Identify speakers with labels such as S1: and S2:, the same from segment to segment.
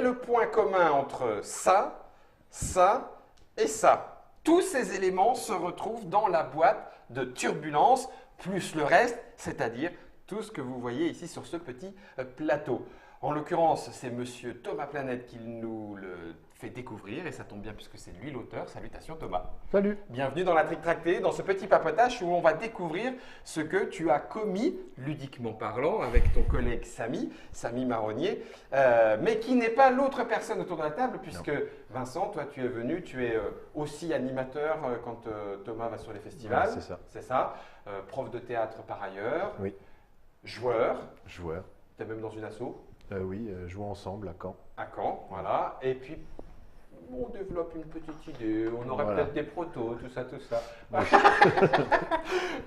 S1: le point commun entre ça, ça et ça? Tous ces éléments se retrouvent dans la boîte de turbulence, plus le reste, c'est-à-dire tout ce que vous voyez ici sur ce petit plateau. En l'occurrence, c'est Monsieur Thomas Planète qui nous le fait découvrir et ça tombe bien puisque c'est lui l'auteur. Salutations Thomas.
S2: Salut.
S1: Bienvenue dans la Trick Tractée, dans ce petit papotage où on va découvrir ce que tu as commis, ludiquement parlant, avec ton collègue Samy Marronnier, mais qui n'est pas l'autre personne autour de la table puisque
S2: Non.
S1: Vincent, toi tu es venu, tu es aussi animateur quand Thomas va sur les festivals.
S2: Ouais, c'est ça.
S1: C'est ça. Prof de théâtre par ailleurs.
S2: Oui.
S1: Joueur.
S2: Joueur.
S1: Tu es même dans une asso.
S2: Oui, jouons ensemble à Caen.
S1: À Caen, voilà. Et puis, on développe une petite idée. On aurait
S2: Voilà.
S1: peut-être des protos, tout ça, tout ça.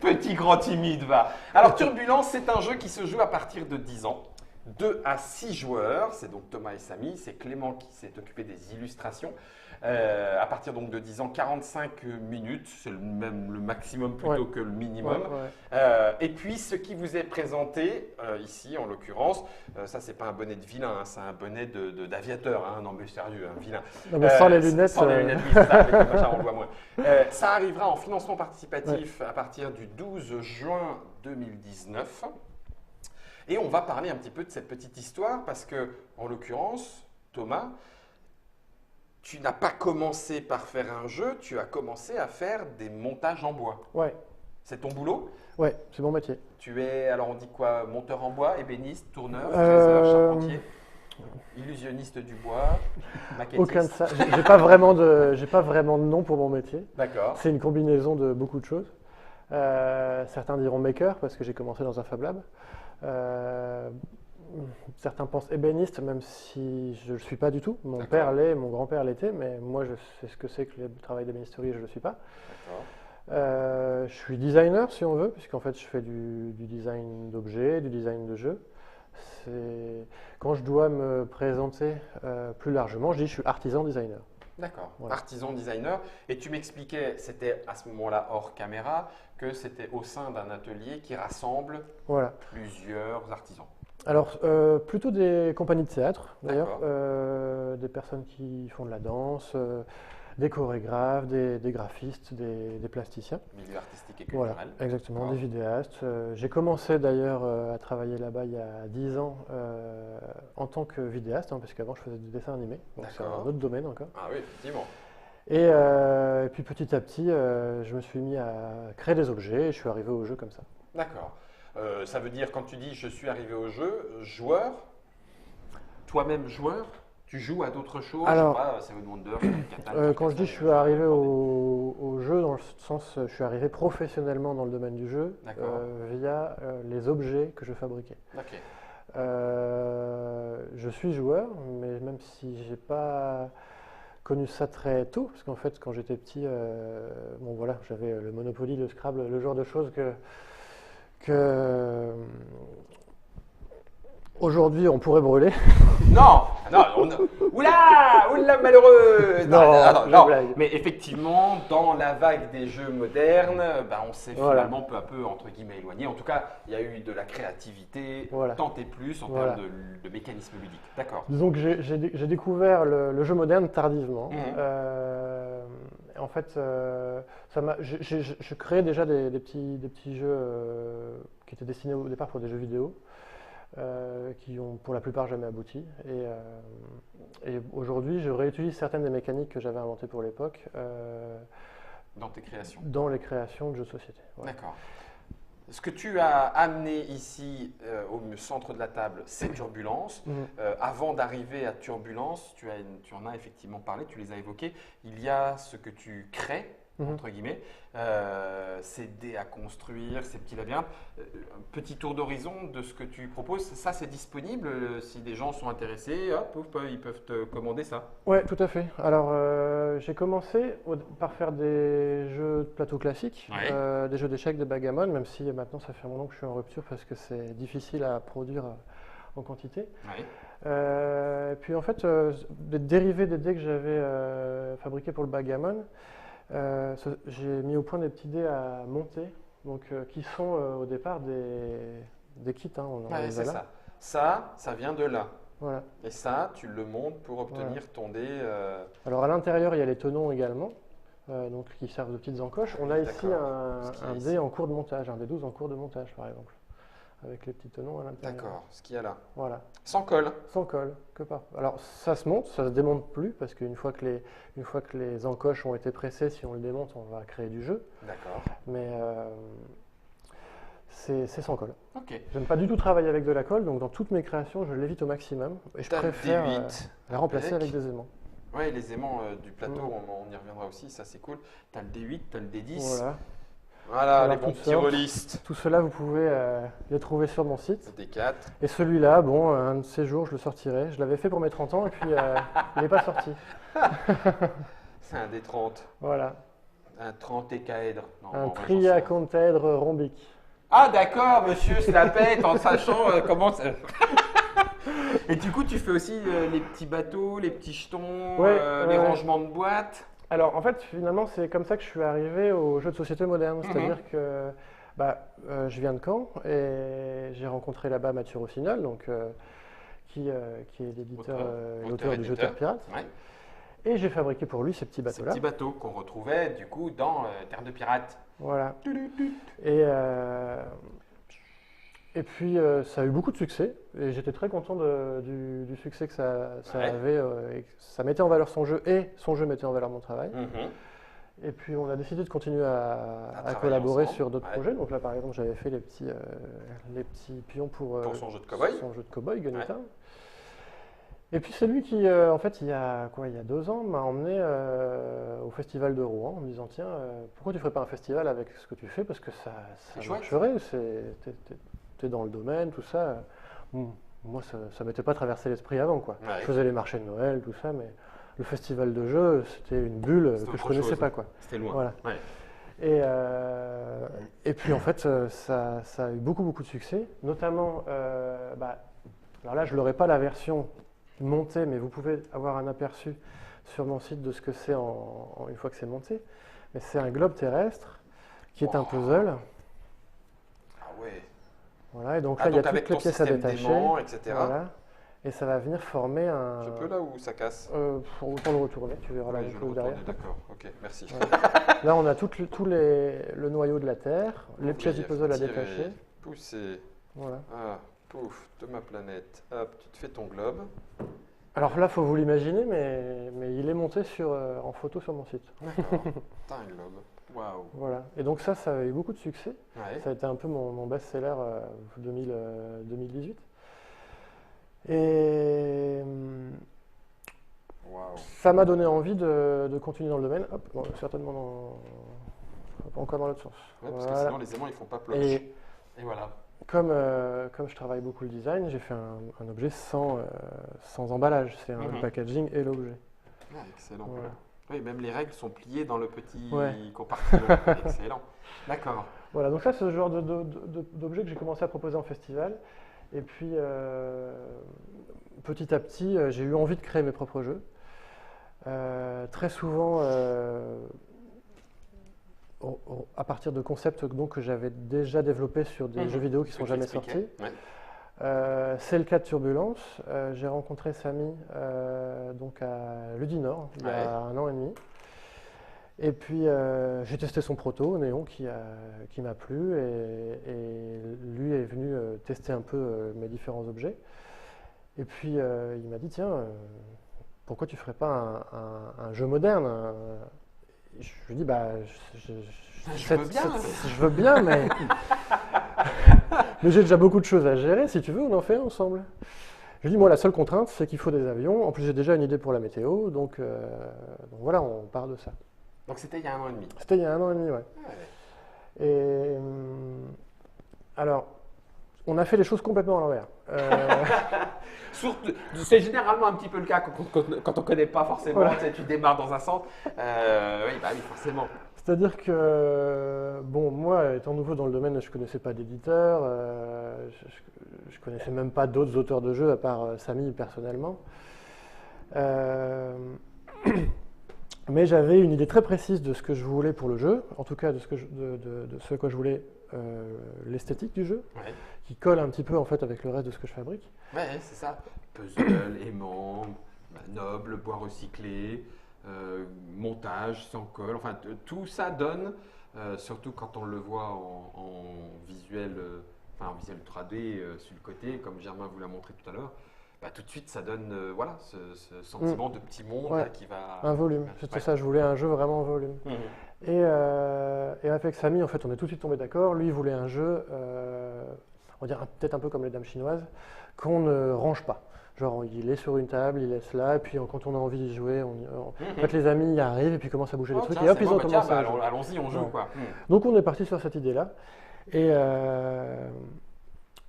S1: Petit grand timide, va. Alors, Turbulence, c'est un jeu qui se joue à partir de 10 ans. 2 à 6 joueurs. C'est donc Thomas et Samy. C'est Clément qui s'est occupé des illustrations. À partir donc de 10 ans, 45 minutes. C'est le maximum plutôt que le minimum. Et puis, ce qui vous est présenté ici, en l'occurrence, ça, c'est pas un bonnet de vilain, hein, c'est un bonnet d'aviateur. Hein, non, mais sérieux, un vilain.
S2: Non, mais sans les lunettes.
S1: Sans les lunettes, oui, c'est ça, avec le machin, on le voit moins. Ça arrivera en financement participatif à partir du 12 juin 2019. Et on va parler un petit peu de cette petite histoire parce que, en l'occurrence, Thomas, tu n'as pas commencé par faire un jeu, tu as commencé à faire des montages en bois.
S2: Ouais,
S1: C'est ton boulot?
S2: ouais, c'est mon métier.
S1: Tu es, alors on dit quoi, monteur en bois, ébéniste, tourneur, fraiseur, charpentier, illusionniste du bois, maquettiste?
S2: Aucun de ça. J'ai pas vraiment de nom pour mon métier.
S1: D'accord.
S2: C'est une combinaison de beaucoup de choses. Certains diront maker parce que j'ai commencé dans un Fab Lab. Certains pensent ébéniste, même si je ne le suis pas du tout. Mon père l'est, mon grand-père l'était, mais moi je sais ce que c'est que le travail d'ébénisterie, je ne le suis pas. Je suis designer si on veut, puisqu'en fait je fais du design d'objets, du design de jeux. Quand je dois me présenter plus largement, je dis je suis artisan designer.
S1: D'accord,
S2: Voilà.
S1: Artisan designer. Et tu m'expliquais, c'était à ce moment-là hors caméra, que c'était au sein d'un atelier qui rassemble
S2: Voilà.
S1: plusieurs artisans.
S2: Alors, plutôt des compagnies de théâtre, d'ailleurs,
S1: D'accord.
S2: des personnes qui font de la danse, des chorégraphes, des graphistes, des plasticiens.
S1: Milieu artistique et
S2: Voilà,
S1: culturel.
S2: exactement,
S1: D'accord.
S2: des vidéastes. J'ai commencé d'ailleurs à travailler là-bas il y a 10 ans en tant que vidéaste, hein, parce qu'avant je faisais du dessin animé, donc c'est un
S1: D'accord.
S2: autre domaine encore.
S1: Ah oui, effectivement.
S2: Et puis petit à petit, je me suis mis à créer des objets et je suis arrivé au jeu comme ça.
S1: D'accord. Ça veut dire, quand tu dis je suis arrivé au jeu, joueur, toi-même joueur, tu joues à d'autres choses?
S2: Alors,
S1: je sais pas, Seven Wonders, Catan,
S2: quand je dis je suis arrivé au jeu, dans le sens, je suis arrivé professionnellement dans le domaine du jeu via les objets que je fabriquais.
S1: Ok.
S2: Je suis joueur, mais même si j'ai pas connu ça très tôt, parce qu'en fait quand j'étais petit, bon voilà, j'avais le Monopoly, le Scrabble, le genre de choses que aujourd'hui on pourrait brûler.
S1: Non, non, oula, malheureux.
S2: Non, blague.
S1: Mais effectivement, dans la vague des jeux modernes, on s'est finalement peu à peu entre guillemets éloigné. En tout cas, il y a eu de la créativité, tant et plus en termes de mécanismes ludiques. D'accord.
S2: Donc j'ai découvert le jeu moderne tardivement. En fait, je créais déjà des petits jeux qui étaient destinés au départ pour des jeux vidéo. Qui ont pour la plupart jamais abouti. Et aujourd'hui, je réutilise certaines des mécaniques que j'avais inventées pour l'époque
S1: dans tes créations.
S2: Dans les créations de jeux de société.
S1: Voilà. D'accord. Ce que tu as amené ici au centre de la table, c'est Turbulence. Avant d'arriver à Turbulence, tu en as effectivement parlé, tu les as évoqués. Il y a ce que tu crées, entre guillemets, ces dés à construire, ces petits labyrinthes. Un petit tour d'horizon de ce que tu proposes, ça c'est disponible si des gens sont intéressés, hop, ils peuvent te commander ça.
S2: Oui, tout à fait. Alors j'ai commencé par faire des jeux de plateau classiques, des jeux d'échecs, des backgammon, même si maintenant ça fait un moment que je suis en rupture parce que c'est difficile à produire en quantité. Puis en fait, des dérivés des dés que j'avais fabriqués pour le backgammon, j'ai mis au point des petits dés à monter, donc, qui sont au départ des kits. Hein,
S1: c'est ça. Ça vient de là.
S2: Voilà.
S1: Et ça, tu le montes pour obtenir ton dé.
S2: Alors à l'intérieur, il y a les tenons également, donc, qui servent de petites encoches. On a ici un dé en cours de montage, un dé 12 en cours de montage par exemple, avec les petits tenons à l'intérieur.
S1: D'accord, ce qu'il y a là.
S2: Voilà.
S1: Sans colle.
S2: Sans colle, que par. Alors ça se monte, ça se démonte plus, parce qu'une fois que les encoches ont été pressées, si on le démonte, on va créer du jeu.
S1: D'accord.
S2: Mais c'est sans colle.
S1: Ok.
S2: J'aime pas du tout travailler avec de la colle, donc dans toutes mes créations, je l'évite au maximum. Et je préfère la remplacer avec des aimants.
S1: Oui, les aimants du plateau, on y reviendra aussi, ça c'est cool. Tu as le D8, tu as le D10.
S2: Voilà.
S1: Voilà, les bons petits rôlistes.
S2: Tout cela, vous pouvez les trouver sur mon site.
S1: Le D4.
S2: Et celui-là, bon, un de ces jours, je le sortirai. Je l'avais fait pour mes 30 ans et puis il n'est pas sorti.
S1: C'est un D30.
S2: Voilà.
S1: Un 30 écaèdre.
S2: Un triacontèdre rhombique.
S1: Ah d'accord, monsieur se la pète en sachant comment ça... Et du coup, tu fais aussi les petits bateaux, les petits jetons, les rangements de boîtes.
S2: Alors en fait, finalement, c'est comme ça que je suis arrivé aux jeux de société modernes. C'est-à-dire que je viens de Caen et j'ai rencontré là-bas Mathieu Rossignol, donc, qui est l'éditeur, l'auteur du jeu Terre Pirate. Ouais. Et j'ai fabriqué pour lui ces petits bateaux-là.
S1: Ces petits bateaux qu'on retrouvait du coup dans Terre de Pirates.
S2: Voilà. Et puis ça a eu beaucoup de succès et j'étais très content du succès que ça avait. Et que ça mettait en valeur son jeu et son jeu mettait en valeur mon travail. Et puis on a décidé de continuer à collaborer sur d'autres projets. Donc là par exemple j'avais fait les petits pions pour
S1: son jeu de cow-boy.
S2: Son jeu de cow-boy, Gunita. Et puis c'est lui qui, en fait, il y a 2 ans, m'a emmené au festival de Rouen en me disant tiens, pourquoi tu ferais pas un festival avec ce que tu fais parce que ça marcherait, t'es dans le domaine, tout ça. Moi, ça m'était pas traversé l'esprit avant, quoi. Ouais. Je faisais les marchés de Noël, tout ça, mais le festival de jeux, c'était une bulle que je connaissais pas, quoi.
S1: C'était loin.
S2: Voilà. Ouais. Et puis en fait, ça a eu beaucoup de succès, notamment. Alors là, je n'aurai pas la version montée, mais vous pouvez avoir un aperçu sur mon site de ce que c'est une fois que c'est monté. Mais c'est un globe terrestre qui est un puzzle.
S1: Ah ouais.
S2: Voilà, et donc là, il y a toutes les pièces à détacher,
S1: etc.
S2: Voilà, et ça va venir former un...
S1: Je peux là où ça casse
S2: Autant le retourner, tu verras la chose derrière.
S1: D'accord, ok, merci.
S2: Voilà. Là, on a le noyau de la Terre, les pièces du puzzle à détacher.
S1: Pousser.
S2: Voilà.
S1: Ah, pouf, de ma planète. Hop, tu te fais ton globe.
S2: Alors là, il faut vous l'imaginer, mais il est monté en photo sur mon site.
S1: D'accord, t'as un globe. Waouh.
S2: Voilà. Et donc ça a eu beaucoup de succès.
S1: Ouais.
S2: Ça a été un peu mon best-seller 2018. Et ça m'a donné envie de continuer dans le domaine. Hop, bon, certainement encore dans l'autre sens.
S1: Ouais, parce que sinon les aimants ils font pas ploche. Et voilà.
S2: Comme je travaille beaucoup le design, j'ai fait un objet sans emballage. C'est un packaging et l'objet.
S1: Ah, excellent. Voilà. Oui, même les règles sont pliées dans le petit compartiment. Excellent. D'accord.
S2: Voilà, donc ça, c'est ce genre d'objet que j'ai commencé à proposer en festival. Et puis, petit à petit, j'ai eu envie de créer mes propres jeux. Très souvent, à partir de concepts que j'avais déjà développés sur des jeux vidéo qui ne sont jamais sortis. Ouais. C'est le cas de Turbulence. J'ai rencontré Samy donc à Ludinor il y a 1 an et demi. Et puis j'ai testé son proto, Néon, qui m'a plu. Et lui est venu tester un peu mes différents objets. Et puis il m'a dit tiens, pourquoi tu ne ferais pas un jeu moderne Je lui ai dit je veux bien, mais. Mais j'ai déjà beaucoup de choses à gérer, si tu veux, on en fait ensemble. Je dis, moi, la seule contrainte, c'est qu'il faut des avions. En plus, j'ai déjà une idée pour la météo, donc voilà, on part de ça.
S1: Donc c'était il y a 1 an et demi.
S2: C'était il y a 1 an et demi, ouais. Et alors, on a fait les choses complètement à l'envers.
S1: C'est généralement un petit peu le cas quand on ne connaît pas forcément, voilà. Tu démarres dans un centre. Oui, forcément.
S2: C'est-à-dire que, bon, moi, étant nouveau dans le domaine, je ne connaissais pas d'éditeur, je ne connaissais même pas d'autres auteurs de jeux, à part Samy, personnellement. Mais j'avais une idée très précise de ce que je voulais pour le jeu, en tout cas de ce à quoi je voulais l'esthétique du jeu, qui colle un petit peu en fait avec le reste de ce que je fabrique.
S1: Ouais, c'est ça. Puzzle, aimant, noble, bois recyclé, montage sans colle, enfin tout ça donne, surtout quand on le voit en visuel, en visuel 3D sur le côté, comme Germain vous l'a montré tout à l'heure. Bah, tout de suite, ça donne ce sentiment de petit monde là, qui va.
S2: Un volume, c'était ça, je voulais un jeu vraiment en volume. Et avec Samy, en fait, on est tout de suite tombé d'accord. Lui, il voulait un jeu, on va dire peut-être un peu comme les dames chinoises, qu'on ne range pas. Genre, il est sur une table, il laisse là, et puis quand on a envie d'y jouer, en fait, les amis y arrivent et puis commencent à bouger les trucs, et hop, ils ont commencé à jouer.
S1: Allons-y, on joue quoi.
S2: Donc, on est parti sur cette idée-là.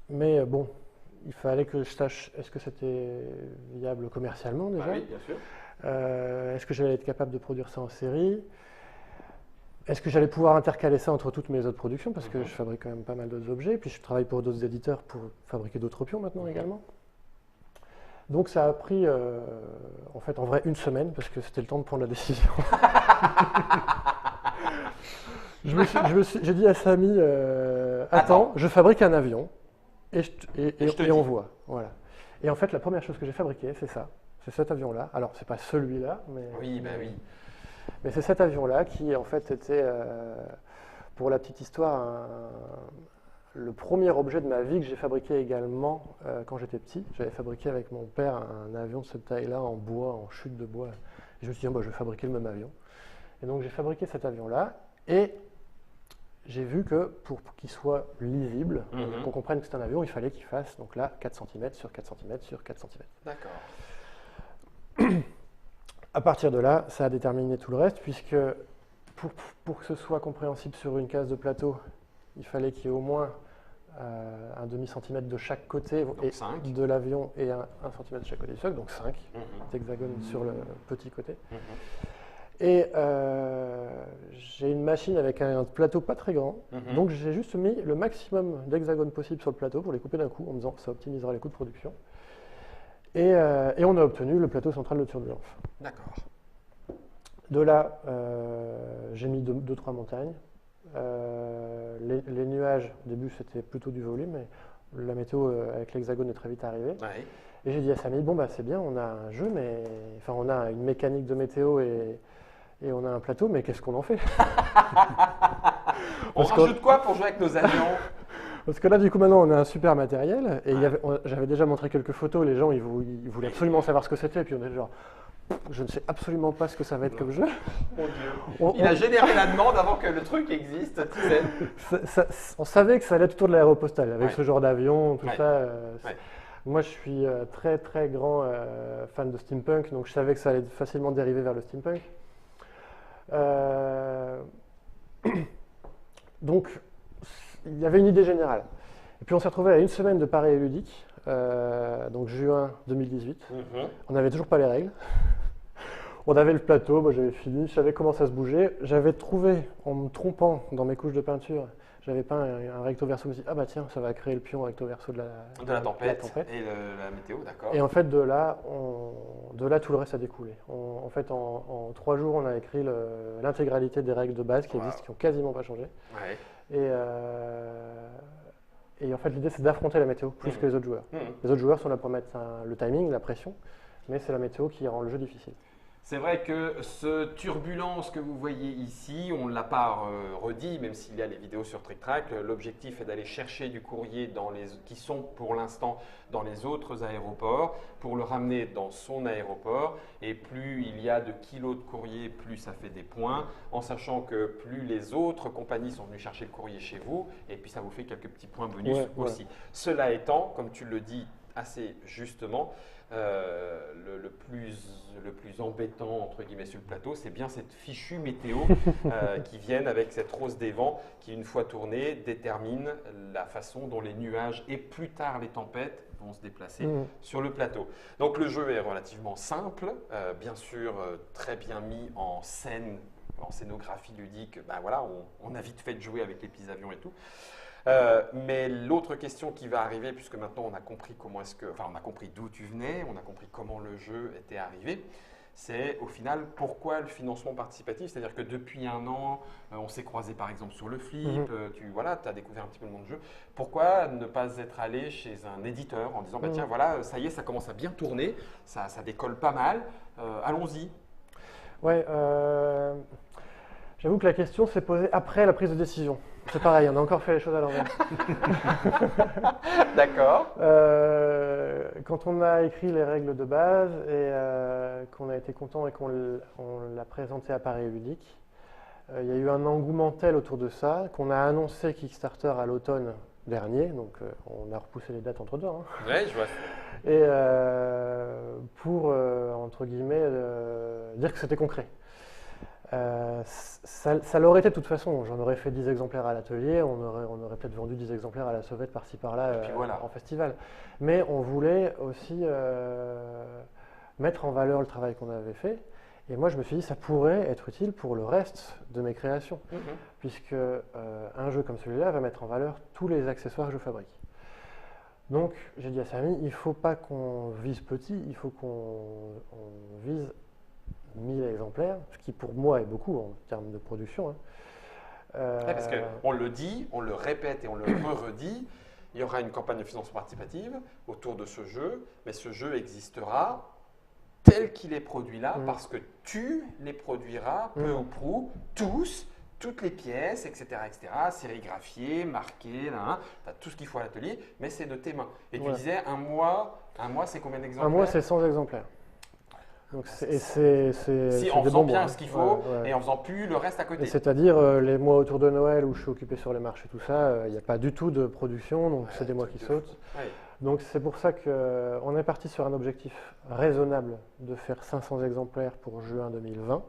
S2: Mais bon. Il fallait que je sache, est-ce que c'était viable commercialement déjà?
S1: Oui, bien sûr.
S2: Est-ce que j'allais être capable de produire ça en série? Est-ce que j'allais pouvoir intercaler ça entre toutes mes autres productions? Parce que je fabrique quand même pas mal d'autres objets. Puis je travaille pour d'autres éditeurs pour fabriquer d'autres pions maintenant également. Donc ça a pris, en fait, en vrai, une semaine, parce que c'était le temps de prendre la décision. J'ai dit à Samy, attends, je fabrique un avion. Et on voit. Voilà. Et en fait, la première chose que j'ai fabriquée, c'est ça. C'est cet avion-là. Alors, c'est pas celui-là, mais.
S1: Oui, bah oui.
S2: Mais c'est cet avion-là qui, en fait, était, pour la petite histoire, le premier objet de ma vie que j'ai fabriqué également quand j'étais petit. J'avais fabriqué avec mon père un avion de cette taille-là en bois, en chute de bois. Et je me suis dit, je vais fabriquer le même avion. Et donc, j'ai fabriqué cet avion-là. Et j'ai vu que pour qu'il soit lisible, qu'on comprenne que c'est un avion, il fallait qu'il fasse donc là 4 cm sur 4 cm sur 4 cm.
S1: D'accord.
S2: À partir de là, ça a déterminé tout le reste, puisque pour que ce soit compréhensible sur une case de plateau, il fallait qu'il y ait au moins un demi-centimètre de chaque côté de l'avion et un centimètre de chaque côté du socle, donc 5 hexagones sur le petit côté. Et j'ai une machine avec un plateau pas très grand, donc j'ai juste mis le maximum d'hexagones possible sur le plateau pour les couper d'un coup, en me disant que ça optimisera les coûts de production. Et on a obtenu le plateau central de turbulence.
S1: D'accord.
S2: De là, j'ai mis 2-3 montagnes. Les nuages, au début c'était plutôt du volume, mais la météo avec l'hexagone est très vite arrivée.
S1: Ouais.
S2: Et j'ai dit à Samy, bon bah c'est bien, on a un jeu, mais enfin on a une mécanique de météo et on a un plateau, mais qu'est-ce qu'on en fait?
S1: On rajoute quoi pour jouer avec nos avions?
S2: Parce que là, du coup, maintenant, on a un super matériel. Et j'avais déjà montré quelques photos. Les gens, ils voulaient absolument savoir ce que c'était. Et puis on est genre, je ne sais absolument pas ce que ça va être comme jeu.
S1: Mon Dieu. Il a généré la demande avant que le truc existe, tu sais.
S2: On savait que ça allait être autour de l'aéropostale, avec ce genre d'avion, tout ça. Moi, je suis très, très grand fan de steampunk. Donc, je savais que ça allait facilement dériver vers le steampunk. Donc, il y avait une idée générale. Et puis on s'est retrouvé à une semaine de Paris Ludique, donc juin 2018. On n'avait toujours pas les règles. On avait le plateau, moi j'avais fini, je savais comment ça se bougeait. J'avais trouvé, en me trompant dans mes couches de peinture, j'avais peint un recto verso. Je me suis dit, ah bah tiens, ça va créer le pion recto verso de
S1: la tempête. Et la météo, d'accord.
S2: Et en fait, de là, tout le reste a découlé. En fait, en 3 jours, on a écrit l'intégralité des règles de base qui existent, qui n'ont quasiment pas changé. Ouais. Et en fait, l'idée, c'est d'affronter la météo plus que les autres joueurs. Les autres joueurs sont là pour mettre le timing, la pression, mais c'est la météo qui rend le jeu difficile.
S1: C'est vrai que ce turbulence que vous voyez ici, on ne l'a pas redit, même s'il y a les vidéos sur TrickTrack, l'objectif est d'aller chercher du courrier qui sont pour l'instant dans les autres aéroports pour le ramener dans son aéroport. Et plus il y a de kilos de courrier, plus ça fait des points, en sachant que plus les autres compagnies sont venues chercher le courrier chez vous, et puis ça vous fait quelques petits points bonus aussi. Cela étant, comme tu le dis assez justement, le plus embêtant entre guillemets sur le plateau, c'est bien cette fichue météo qui viennent avec cette rose des vents qui, une fois tournée, détermine la façon dont les nuages et plus tard les tempêtes vont se déplacer sur le plateau. Donc le jeu est relativement simple, bien sûr très bien mis en scène, en scénographie ludique. Ben voilà, on a vite fait de jouer avec les petits avions et tout. Mais l'autre question qui va arriver, puisque maintenant on a compris on a compris d'où tu venais, on a compris comment le jeu était arrivé, c'est au final pourquoi le financement participatif. C'est-à-dire que depuis un an, on s'est croisé par exemple sur le Flip, tu as découvert un petit peu le monde du jeu. Pourquoi ne pas être allé chez un éditeur en disant tiens, voilà, ça y est, ça commence à bien tourner, ça décolle pas mal, allons-y.
S2: Ouais, j'avoue que la question s'est posée après la prise de décision. C'est pareil, on a encore fait les choses à l'envers.
S1: D'accord.
S2: Quand on a écrit les règles de base et qu'on a été content et qu'on l'a présenté à Paris Ludique, il y a eu un engouement tel autour de ça qu'on a annoncé Kickstarter à l'automne dernier, donc on a repoussé les dates entre deux. Hein.
S1: Ouais, je vois.
S2: Et pour, entre guillemets, dire que c'était concret. Ça l'aurait été de toute façon, j'en aurais fait 10 exemplaires à l'atelier, on aurait peut-être vendu 10 exemplaires à la sauvette par-ci par-là
S1: voilà.
S2: en festival. Mais on voulait aussi mettre en valeur le travail qu'on avait fait. Et moi je me suis dit ça pourrait être utile pour le reste de mes créations, puisque un jeu comme celui-là va mettre en valeur tous les accessoires que je fabrique. Donc j'ai dit à Samy, il ne faut pas qu'on vise petit, il faut qu'on vise 1000 exemplaires, ce qui pour moi est beaucoup en termes de production. Hein.
S1: Parce qu'on le dit, on le répète et on le redit, il y aura une campagne de financement participative autour de ce jeu, mais ce jeu existera tel qu'il est produit là, parce que tu les produiras peu ou prou, tous, toutes les pièces, etc., sérigraphiées, marquées, tu as tout ce qu'il faut à l'atelier, mais c'est de tes mains. Et tu disais, un mois c'est combien d'exemplaires?
S2: Un mois, c'est 100 exemplaires. Donc
S1: si en faisant bien ce qu'il faut et en faisant plus le reste à côté.
S2: C'est-à-dire les mois autour de Noël où je suis occupé sur les marchés, tout ça, il n'y a pas du tout de production, donc c'est des mois qui sautent. Donc c'est pour ça qu'on est parti sur un objectif raisonnable de faire 500 exemplaires pour juin 2020.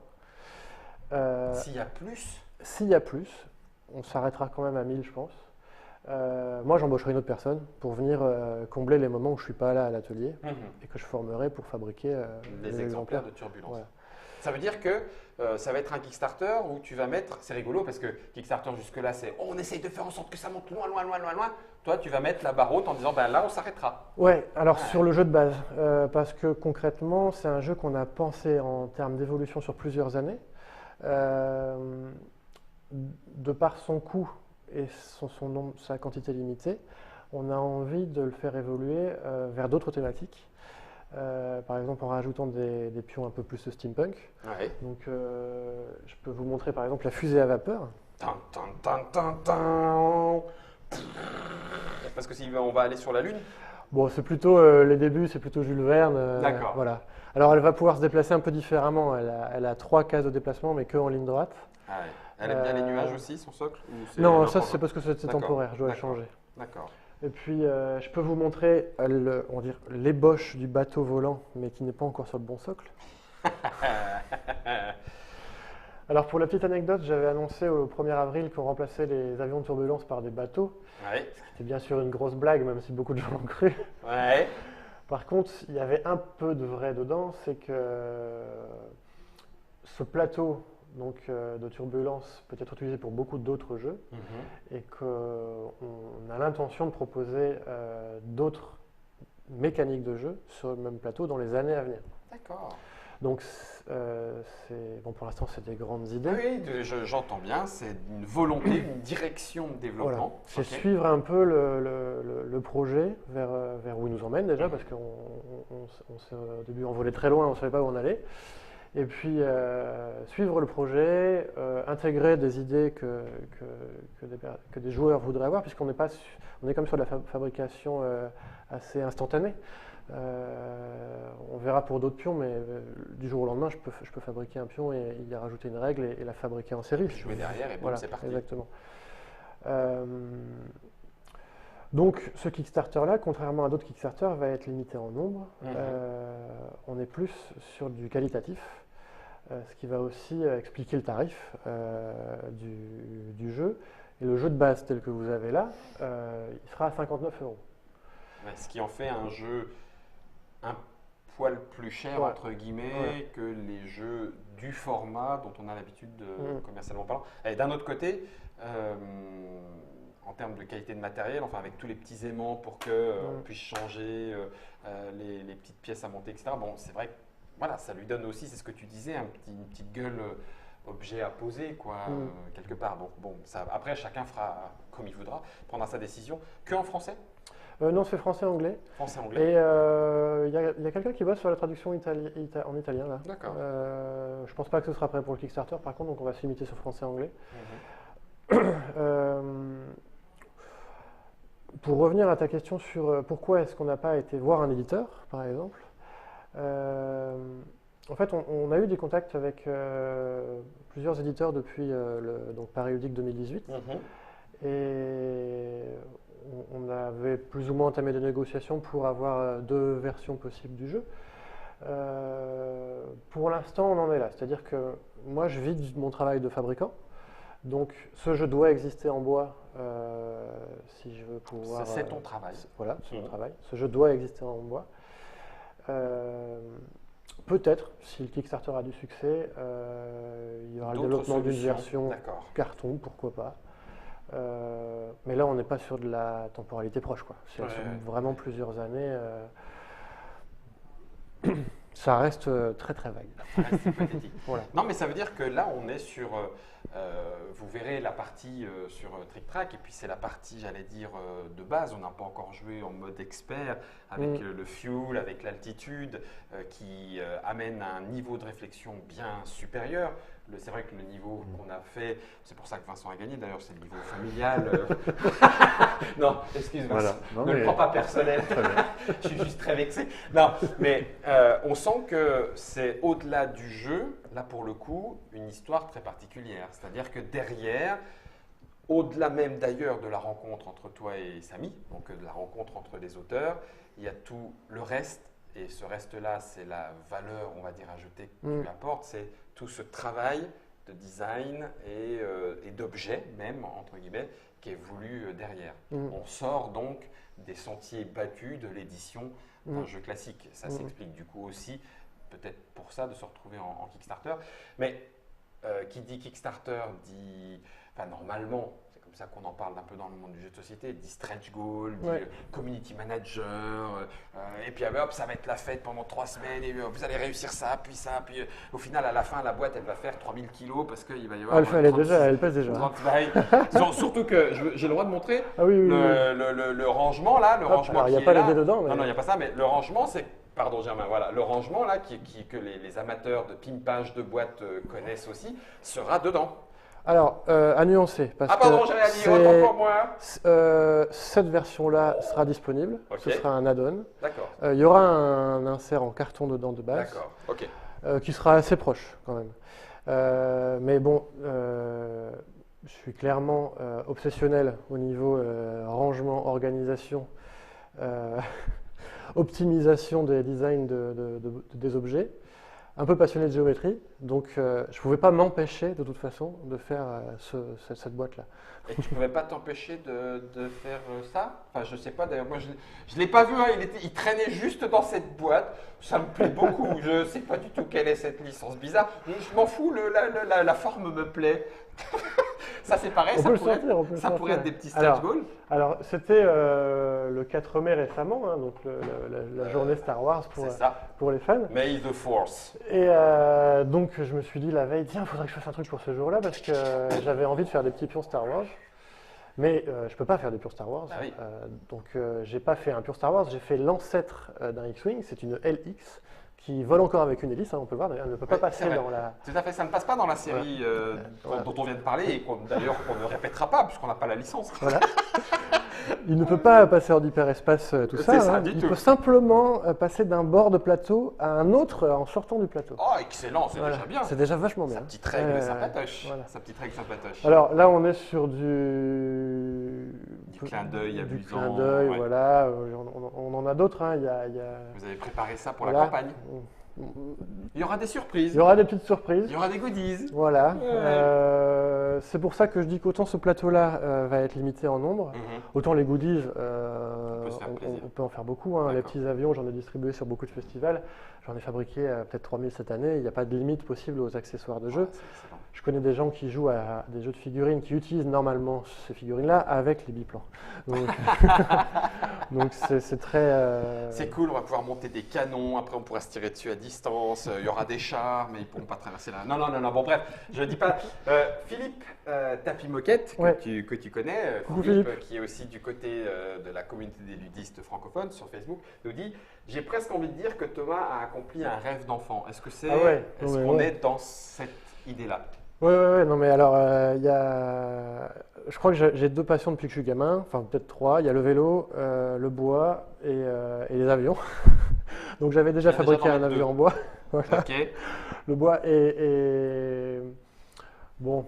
S1: S'il y a plus?
S2: S'il y a plus, on s'arrêtera quand même à 1000 je pense. Moi, j'embaucherai une autre personne pour venir combler les moments où je ne suis pas là à l'atelier et que je formerai pour fabriquer
S1: les exemplaires de Turbulence.
S2: Voilà.
S1: Ça veut dire que ça va être un Kickstarter où tu vas mettre, c'est rigolo parce que Kickstarter jusque-là c'est on essaye de faire en sorte que ça monte loin. Toi, tu vas mettre la barre haute en disant ben là on s'arrêtera.
S2: Ouais, alors sur le jeu de base, parce que concrètement, c'est un jeu qu'on a pensé en termes d'évolution sur plusieurs années. De par son coût et sa quantité limitée, on a envie de le faire évoluer vers d'autres thématiques. Par exemple en rajoutant des pions un peu plus steampunk.
S1: Ouais.
S2: Donc je peux vous montrer par exemple la fusée à vapeur.
S1: Parce que si on va aller sur la Lune.
S2: Bon, c'est plutôt les débuts, c'est plutôt Jules Verne.
S1: D'accord.
S2: Voilà. Alors elle va pouvoir se déplacer un peu différemment. Elle a 3 cases de déplacement, mais que en ligne droite.
S1: Ah ouais. Elle aime bien les nuages aussi, son socle?
S2: Non, ça c'est parce que c'est temporaire, je dois le changer.
S1: D'accord.
S2: Et puis je peux vous montrer l'ébauche du bateau volant, mais qui n'est pas encore sur le bon socle. Alors pour la petite anecdote, j'avais annoncé au 1er avril qu'on remplaçait les avions de turbulence par des bateaux.
S1: Ouais.
S2: Ce qui était bien sûr une grosse blague, même si beaucoup de gens l'ont cru.
S1: Ouais.
S2: Par contre, il y avait un peu de vrai dedans, c'est que ce plateau de turbulence peut être utilisé pour beaucoup d'autres jeux et qu'on a l'intention de proposer d'autres mécaniques de jeu sur le même plateau dans les années à venir.
S1: D'accord.
S2: Donc, bon, pour l'instant, c'est des grandes idées.
S1: Oui, j'entends bien, c'est une volonté, une direction de développement.
S2: Voilà. C'est suivre un peu le projet vers où il nous emmène déjà, parce qu'au début, on volait très loin, on ne savait pas où on allait. Et puis, suivre le projet, intégrer des idées que des joueurs voudraient avoir, puisqu'on est comme sur de la fabrication assez instantanée. On verra pour d'autres pions, mais du jour au lendemain, je peux fabriquer un pion et y rajouter une règle et la fabriquer en série.
S1: Jouer derrière et boum,
S2: voilà,
S1: c'est parti.
S2: Exactement. Donc ce Kickstarter-là, contrairement à d'autres Kickstarter, va être limité en nombre. On est plus sur du qualitatif, ce qui va aussi expliquer le tarif du jeu. Et le jeu de base tel que vous avez là, il sera à 59 €.
S1: Ouais, ce qui en fait un jeu un poil plus cher, entre guillemets, que les jeux du format dont on a l'habitude de commercialement parlant. Et d'un autre côté, en termes de qualité de matériel, enfin avec tous les petits aimants pour qu'on puisse changer les petites pièces à monter, etc. Bon, c'est vrai que voilà, ça lui donne aussi, c'est ce que tu disais, une petite gueule objet à poser, quoi, quelque part. Donc, bon, ça, après, chacun fera comme il voudra, prendra sa décision. Que en français?
S2: Non, c'est français-anglais.
S1: Français-anglais.
S2: Et il y a quelqu'un qui bosse sur la traduction en italien, là.
S1: D'accord.
S2: Je pense pas que ce sera prêt pour le Kickstarter, par contre, donc on va se limiter sur français-anglais. Pour revenir à ta question sur pourquoi est-ce qu'on n'a pas été voir un éditeur, par exemple, en fait, on a eu des contacts avec plusieurs éditeurs depuis donc Périodique 2018. Et on avait plus ou moins entamé des négociations pour avoir 2 versions possibles du jeu. Pour l'instant, on en est là. C'est-à-dire que moi, je vis de mon travail de fabricant. Donc, ce jeu doit exister en bois si je veux pouvoir…
S1: C'est ton travail.
S2: Voilà, c'est mon travail. Ce jeu doit exister en bois. Peut-être, si le Kickstarter a du succès, il y aura le développement d'une version carton, pourquoi pas. Mais là, on n'est pas sur de la temporalité proche, quoi. C'est vraiment plusieurs années. Ça reste très très vague.
S1: C'est pathétique. Voilà. Non, mais ça veut dire que là, on est sur. Vous verrez la partie sur Trick Track, et puis c'est la partie, j'allais dire, de base. On n'a pas encore joué en mode expert avec le fuel, avec l'altitude, qui amène à un niveau de réflexion bien supérieur. C'est vrai que le niveau qu'on a fait, c'est pour ça que Vincent a gagné, d'ailleurs, c'est le niveau familial. Non, excuse-moi,
S2: voilà.
S1: Ne le prends pas personnel. Je suis juste très vexé. Non, mais on sent que c'est au-delà du jeu, là pour le coup, une histoire très particulière. C'est-à-dire que derrière, au-delà même d'ailleurs de la rencontre entre toi et Samy, donc de la rencontre entre les auteurs, il y a tout le reste. Et ce reste-là, c'est la valeur, on va dire, ajoutée que tu apportes, c'est tout ce travail de design et d'objet, même, entre guillemets, qui est voulu derrière. On sort donc des sentiers battus de l'édition d'un jeu classique. Ça s'explique du coup aussi, peut-être pour ça, de se retrouver en Kickstarter. Mais qui dit Kickstarter dit, enfin normalement, c'est comme ça qu'on en parle un peu dans le monde du jeu de société, dit stretch goal, dit community manager, et puis hop, ça va être la fête pendant 3 semaines, et vous allez réussir ça, puis au final, à la fin, la boîte, elle va faire 3000 kilos parce qu'il va y avoir…
S2: elle pèse déjà.
S1: 30 surtout que j'ai le droit de montrer le rangement là, rangement
S2: il n'y a pas les dés dedans.
S1: Non, il n'y a pas ça, mais le rangement, c'est… Pardon Germain, voilà, le rangement là, que les amateurs de pimpage de boîtes connaissent aussi, sera dedans.
S2: Alors, à nuancer. Parce
S1: pardon, j'allais dire, autant pour moi.
S2: Cette version-là sera disponible. Ce sera un add-on.
S1: D'accord.
S2: Il y aura un insert en carton dedans de base.
S1: D'accord, ok.
S2: Qui sera assez proche quand même. Mais bon, je suis clairement obsessionnel au niveau rangement, organisation, optimisation des designs des objets. Un peu passionné de géométrie, donc je ne pouvais pas m'empêcher de toute façon de faire cette boîte-là.
S1: Et tu ne pouvais pas t'empêcher de faire ça? Enfin, je ne sais pas, d'ailleurs, moi je ne l'ai pas vu, hein, il traînait juste dans cette boîte, ça me plaît beaucoup, je ne sais pas du tout quelle est cette licence bizarre, je m'en fous, la forme me plaît. Ça c'est pareil, ça pourrait être des petits stretch goals.
S2: Alors c'était le 4 mai récemment, hein, donc la journée Star Wars pour les fans.
S1: May the Force.
S2: Et donc je me suis dit la veille, tiens, il faudrait que je fasse un truc pour ce jour-là parce que j'avais envie de faire des petits pions Star Wars. Mais je ne peux pas faire des purs Star Wars.
S1: Ah oui.
S2: Donc je n'ai pas fait un pur Star Wars, j'ai fait l'ancêtre d'un X-Wing, c'est une LX. Qui vole encore avec une hélice, hein, on peut le voir, elle ne peut pas passer dans la…
S1: Tout à fait, ça ne passe pas dans la série dont on vient de parler et d'ailleurs qu'on ne répétera pas puisqu'on n'a pas la licence.
S2: Voilà. Il ne peut pas passer hors d'hyperespace, tout ça. Hein. Il peut simplement passer d'un bord de plateau à un autre en sortant du plateau.
S1: Oh, excellent, c'est déjà bien.
S2: C'est déjà vachement bien.
S1: Sa petite règle sympatoche. Sa petite règle sympatoche.
S2: Alors là, on est sur du
S1: clin d'œil amusant.
S2: Du clin d'œil, voilà. On en a d'autres. Hein.
S1: Vous avez préparé ça pour la campagne. Il y aura des surprises.
S2: Il y aura des petites surprises.
S1: Il y aura des goodies.
S2: Voilà. C'est pour ça que je dis qu'autant ce plateau-là va être limité en nombre, autant les goodies, on peut en faire beaucoup. Hein. Les petits avions, j'en ai distribué sur beaucoup de festivals. J'en ai fabriqué peut-être 3000 cette année. Il n'y a pas de limite possible aux accessoires de jeu. Je connais des gens qui jouent à des jeux de figurines qui utilisent normalement ces figurines-là avec les biplans. Donc c'est très…
S1: C'est cool, on va pouvoir monter des canons, après on pourra se tirer dessus à distance, il y aura des chars, mais ils ne pourront pas traverser la... Non, non, non, non, bon bref, je ne dis pas. Philippe Tapimoquette,
S2: Ouais.
S1: que tu connais,
S2: Coucou,
S1: Philippe, qui est aussi du côté de la communauté des ludistes francophones sur Facebook, nous dit « J'ai presque envie de dire que Thomas a accompli un rêve d'enfant ». Est-ce que c'est, est-ce qu'on est dans cette idée-là?
S2: Oui, non mais alors, je crois que j'ai deux passions depuis que je suis gamin, enfin peut-être trois. Il y a le vélo, le bois et les avions. Donc j'avais déjà fabriqué un avion en bois. Voilà.
S1: Ok.
S2: Le bois et bon.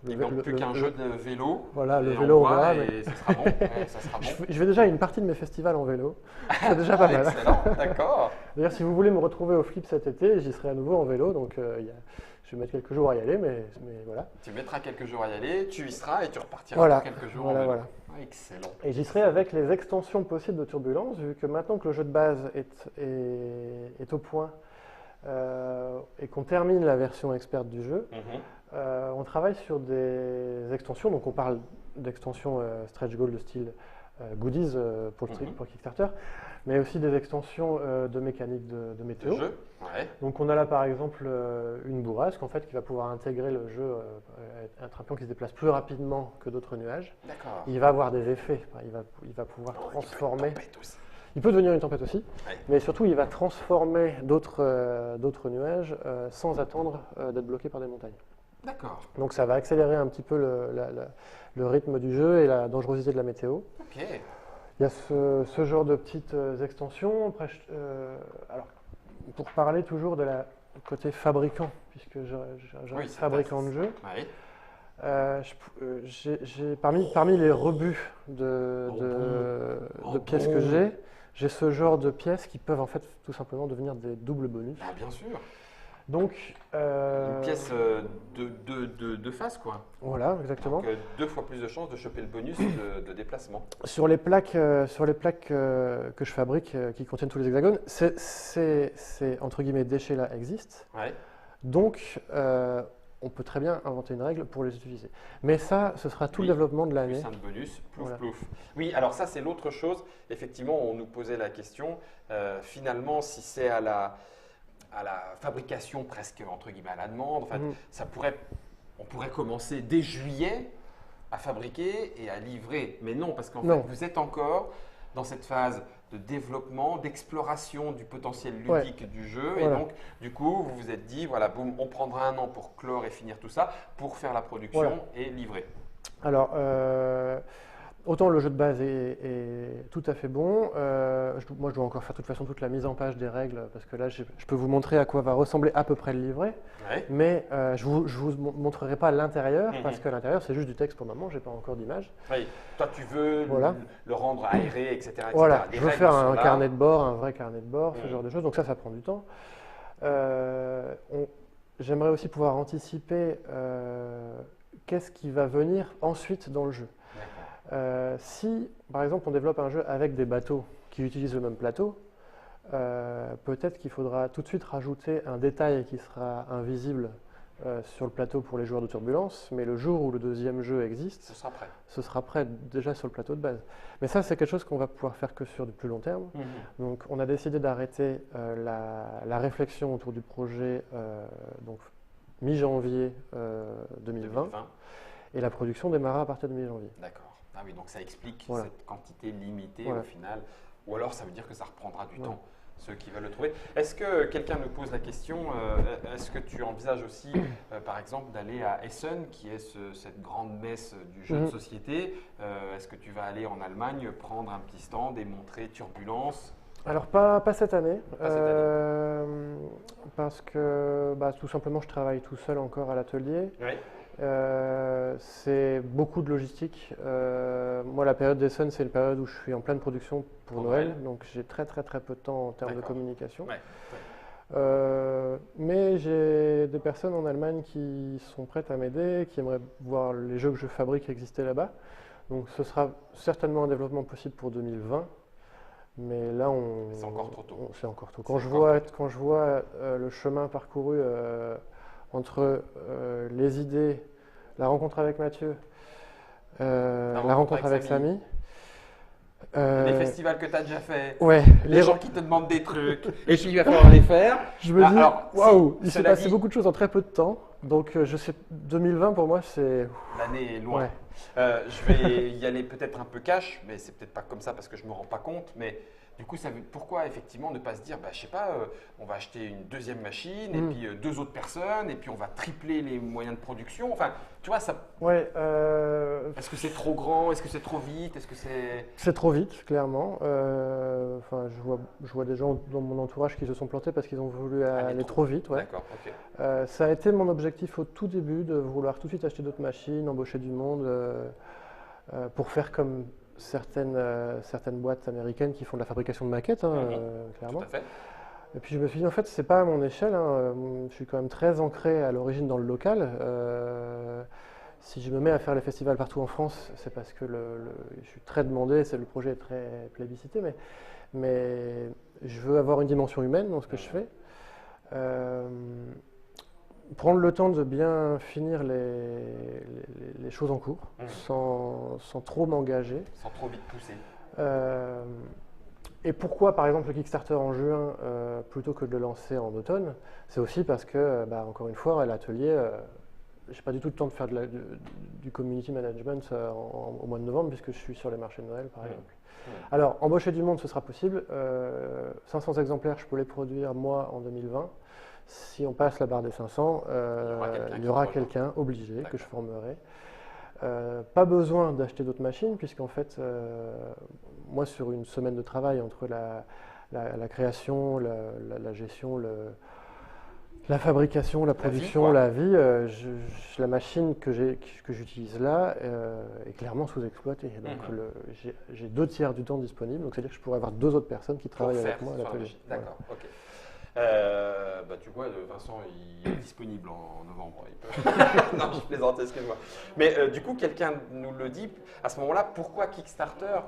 S1: Il ne manque plus qu'un jeu de vélo.
S2: Voilà, le vélo en bois.
S1: Et ça sera bon. Ouais, ça sera bon.
S2: Je vais déjà à une partie de mes festivals en vélo. C'est déjà pas mal.
S1: Excellent, d'accord.
S2: D'ailleurs, si vous voulez me retrouver au Flip cet été, j'y serai à nouveau en vélo. Donc je vais mettre quelques jours à y aller, mais voilà.
S1: Tu mettras quelques jours à y aller, tu y seras et tu repartiras
S2: voilà.
S1: pour quelques jours
S2: voilà,
S1: en vélo.
S2: voilà.
S1: Ah, excellent.
S2: Et j'y serai avec les extensions possibles de Turbulence, vu que maintenant que le jeu de base est au point et qu'on termine la version experte du jeu, on travaille sur des extensions. Donc on parle d'extensions stretch goal de style goodies pour Kickstarter, mais aussi des extensions de mécanique de météo.
S1: Le jeu, ouais.
S2: Donc on a là par exemple une bourrasque en fait qui va pouvoir intégrer le jeu, un trapion qui se déplace plus rapidement que d'autres nuages.
S1: D'accord.
S2: Il va avoir des effets, il va pouvoir transformer. Il peut devenir une tempête aussi,
S1: ouais.
S2: Mais surtout il va transformer d'autres nuages sans attendre d'être bloqué par des montagnes.
S1: D'accord.
S2: Donc ça va accélérer un petit peu le rythme du jeu et la dangerosité de la météo.
S1: Ok.
S2: Il y a ce genre de petites extensions. Après, alors, pour parler toujours de la côté fabricant, puisque je suis fabricant de jeux, parmi les rebuts de pièces que j'ai ce genre de pièces qui peuvent en fait tout simplement devenir des doubles bonus.
S1: Ah, bien sûr.
S2: Donc,
S1: une pièce de face, quoi.
S2: Voilà, exactement.
S1: Donc, 2 fois plus de chances de choper le bonus de déplacement.
S2: Sur les plaques que je fabrique qui contiennent tous les hexagones, ces entre guillemets déchets-là existent.
S1: Ouais.
S2: Donc, on peut très bien inventer une règle pour les utiliser. Mais ça, ce sera tout le développement de l'année.
S1: Plus un bonus, plouf, plouf. Oui, alors ça, c'est l'autre chose. Effectivement, on nous posait la question. Finalement, si c'est à la fabrication presque entre guillemets à la demande. En fait, on pourrait commencer dès juillet à fabriquer et à livrer. Mais non, parce qu'en fait, vous êtes encore dans cette phase de développement, d'exploration du potentiel ludique du jeu. Voilà. Et donc, du coup, vous vous êtes dit, voilà, boum, on prendra un an pour clore et finir tout ça, pour faire la production et livrer.
S2: Alors, autant le jeu de base est tout à fait bon. Moi, je dois encore faire de toute façon toute la mise en page des règles parce que là, je peux vous montrer à quoi va ressembler à peu près le livret. Ouais. Mais je vous montrerai pas l'intérieur parce que l'intérieur, c'est juste du texte pour le moment. J'ai pas encore d'image.
S1: Oui. Toi, tu veux le rendre aéré, etc.
S2: Voilà. Je veux faire un carnet de bord, un vrai carnet de bord, ce genre de choses. Donc ça prend du temps. J'aimerais aussi pouvoir anticiper qu'est-ce qui va venir ensuite dans le jeu. Si, par exemple, on développe un jeu avec des bateaux qui utilisent le même plateau, peut-être qu'il faudra tout de suite rajouter un détail qui sera invisible sur le plateau pour les joueurs de Turbulence, mais le jour où le deuxième jeu existe, ce sera prêt déjà sur le plateau de base. Mais ça, c'est quelque chose qu'on va pouvoir faire que sur du plus long terme. Donc, on a décidé d'arrêter la réflexion autour du projet donc mi-janvier 2020, et la production démarra à partir de mi-janvier.
S1: D'accord. Ah oui, donc ça explique cette quantité limitée au final. Ou alors ça veut dire que ça reprendra du temps, ceux qui veulent le trouver. Est-ce que quelqu'un nous pose la question, est-ce que tu envisages aussi, par exemple, d'aller à Essen, qui est cette grande messe du jeu de société? Est-ce que tu vas aller en Allemagne, prendre un petit stand et montrer Turbulence?
S2: Alors pas cette année, parce que tout simplement je travaille tout seul encore à l'atelier.
S1: Oui.
S2: C'est beaucoup de logistique. Moi, la période d'Essen, c'est une période où je suis en pleine production pour Noël, donc j'ai très peu de temps en termes de communication. Mais j'ai des personnes en Allemagne qui sont prêtes à m'aider, qui aimeraient voir les jeux que je fabrique exister là-bas. Donc ce sera certainement un développement possible pour 2020. Mais là,
S1: c'est encore trop tôt.
S2: C'est encore tôt. Quand je vois le chemin parcouru entre les idées, la rencontre avec Mathieu, la rencontre avec Samy,
S1: Les festivals que tu as déjà fait,
S2: Ouais,
S1: les gens qui te demandent des trucs, et puis il va falloir les faire.
S2: Je me dis, waouh, il s'est
S1: cela
S2: passé
S1: dit,
S2: beaucoup de choses en très peu de temps. Donc, je sais, 2020 pour moi, c'est.
S1: l'année est loin.
S2: Ouais.
S1: Je vais y aller peut-être un peu cash, mais c'est peut-être pas comme ça parce que je me rends pas compte. Mais du coup, pourquoi effectivement ne pas se dire, bah, je sais pas, on va acheter une deuxième machine et puis deux autres personnes et puis on va tripler les moyens de production. Enfin, tu vois, ça.
S2: Ouais.
S1: Est-ce que c'est trop grand? Est-ce que c'est trop vite? Est-ce que c'est.
S2: C'est trop vite, clairement. Enfin, je vois des gens dans mon entourage qui se sont plantés parce qu'ils ont voulu aller trop vite. Ouais.
S1: D'accord, ok.
S2: Ça a été mon objectif au tout début de vouloir tout de suite acheter d'autres machines, embaucher du monde pour faire comme certaines boîtes américaines qui font de la fabrication de maquettes, clairement.
S1: Tout à fait.
S2: Et puis je me suis dit, en fait, c'est pas à mon échelle. Je suis quand même très ancré à l'origine dans le local. Si je me mets à faire les festivals partout en France, c'est parce que je suis très demandé, le projet est très plébiscité, mais je veux avoir une dimension humaine dans ce que je fais. Prendre le temps de bien finir les choses en cours, sans trop m'engager.
S1: Sans trop vite pousser.
S2: Et pourquoi, par exemple, le Kickstarter en juin plutôt que de le lancer en automne? C'est aussi parce que, encore une fois, à l'atelier, j'ai pas du tout le temps de faire du community management au mois de novembre, puisque je suis sur les marchés de Noël, par exemple. Alors, embaucher du monde, ce sera possible. 500 exemplaires, je peux les produire, moi, en 2020. Si on passe la barre des 500, il y aura quelqu'un obligé que je formerai. Pas besoin d'acheter d'autres machines, puisqu'en fait, moi, sur une semaine de travail entre la création, la gestion, la fabrication, la production, la vie, la machine que j'utilise là est clairement sous-exploitée. Donc, j'ai 2 tiers du temps disponible, donc c'est-à-dire que je pourrais avoir 2 autres personnes qui travaillent avec moi à l'atelier.
S1: D'accord, ok. Tu vois, Vincent, il est disponible en novembre. Non, je plaisante, excuse-moi. Mais du coup, quelqu'un nous le dit, à ce moment-là, pourquoi Kickstarter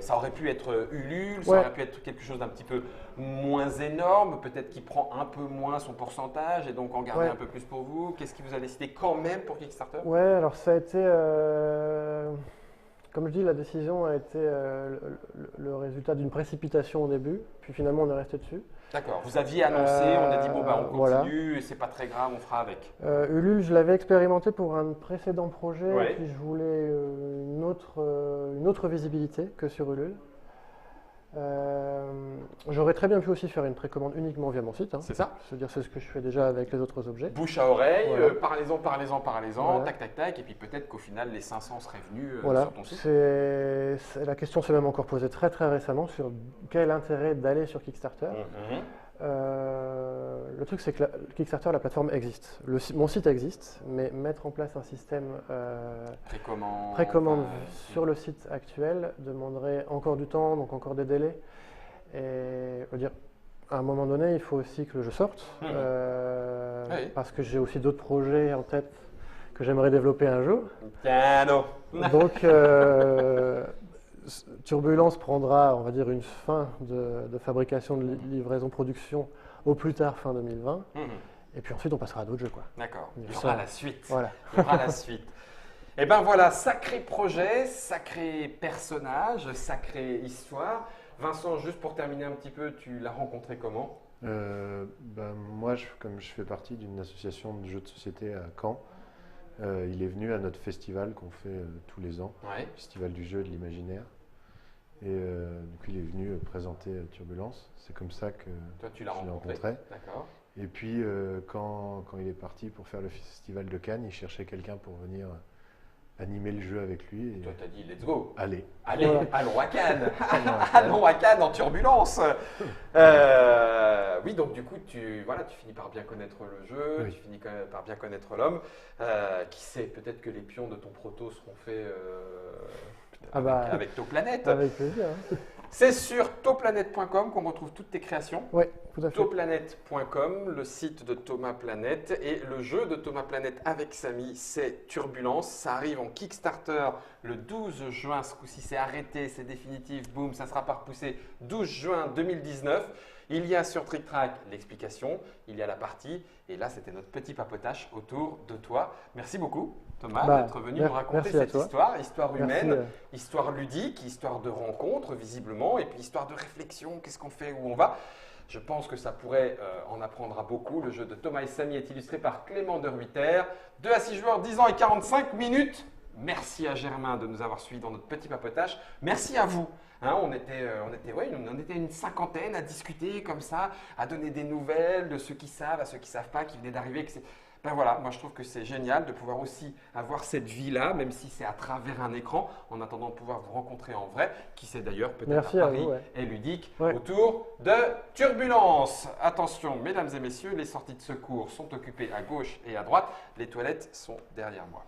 S1: ça aurait pu être Ulule, ça aurait pu être quelque chose d'un petit peu moins énorme, peut-être qui prend un peu moins son pourcentage et donc en garder un peu plus pour vous. Qu'est-ce qui vous a décidé quand même pour Kickstarter?
S2: Ouais, alors ça a été… Comme je dis, la décision a été le résultat d'une précipitation au début, puis finalement on est resté dessus.
S1: D'accord, vous aviez annoncé, on a dit bon on continue, et c'est pas très grave, on fera avec.
S2: Ulule, je l'avais expérimenté pour un précédent projet, et puis je voulais une autre visibilité que sur Ulule. J'aurais très bien pu aussi faire une précommande uniquement via mon site.
S1: C'est ça.
S2: C'est-à-dire c'est ce que je fais déjà avec les autres objets.
S1: Bouche à oreille, parlez-en, tac, et puis peut-être qu'au final les 500 seraient venus sur ton site.
S2: La question s'est même encore posée très très récemment sur quel intérêt d'aller sur Kickstarter. Le truc c'est que Kickstarter, la plateforme existe. Mon site existe, mais mettre en place un système précommande sur le site actuel demanderait encore du temps, donc encore des délais. Et je veux dire, à un moment donné, il faut aussi que je sorte, parce que j'ai aussi d'autres projets en tête que j'aimerais développer un jour. Donc, Turbulence prendra, on va dire, une fin de fabrication, de livraison, production au plus tard fin 2020. Et puis ensuite, on passera à d'autres jeux, quoi.
S1: D'accord. Il y aura la suite.
S2: Voilà.
S1: Il y aura la suite. Et ben voilà, sacré projet, sacré personnage, sacrée histoire. Vincent, juste pour terminer un petit peu, tu l'as rencontré comment?
S3: Moi, comme je fais partie d'une association de jeux de société à Caen, il est venu à notre festival qu'on fait tous les ans, Festival du jeu et de l'imaginaire. Et du coup, il est venu présenter Turbulence. C'est comme ça que
S1: je l'ai rencontré. D'accord.
S3: Et puis, quand il est parti pour faire le festival de Cannes, il cherchait quelqu'un pour venir animer le jeu avec lui. Et
S1: toi, t'as dit let's go.
S3: Allez,
S1: allons à Cannes. Allons à Cannes en Turbulence. Oui, donc du coup, tu finis par bien connaître le jeu, tu finis par bien connaître l'homme. Qui sait, peut-être que les pions de ton proto seront faits avec Toplanet.
S2: Avec plaisir.
S1: C'est sur toplanet.com qu'on retrouve toutes tes créations.
S2: Oui, tout à fait.
S1: Toplanet.com, le site de Thomas Planète. Et le jeu de Thomas Planète avec Samy, c'est Turbulence. Ça arrive en Kickstarter le 12 juin. Ce coup-ci, c'est arrêté, c'est définitif. Boum, ça sera pas repoussé. 12 juin 2019. Il y a sur Trick Track l'explication, il y a la partie, et là c'était notre petit papotage autour de toi. Merci beaucoup Thomas d'être venu nous raconter cette histoire humaine, histoire ludique, histoire de rencontre visiblement, et puis histoire de réflexion, qu'est-ce qu'on fait, où on va. Je pense que ça pourrait en apprendre à beaucoup. Le jeu de Thomas et Samy est illustré par Clément de Ruyter. 2 à 6 joueurs, 10 ans et 45 minutes. Merci à Germain de nous avoir suivis dans notre petit papotage. Merci à vous. Hein, on était une cinquantaine à discuter comme ça, à donner des nouvelles de ceux qui savent, à ceux qui ne savent pas, qui venaient d'arriver. Ben voilà, moi je trouve que c'est génial de pouvoir aussi avoir cette vie-là, même si c'est à travers un écran, en attendant de pouvoir vous rencontrer en vrai, qui sait d'ailleurs peut-être à Paris et ludique, autour de Turbulence. Attention, mesdames et messieurs, les sorties de secours sont occupées à gauche et à droite, les toilettes sont derrière moi.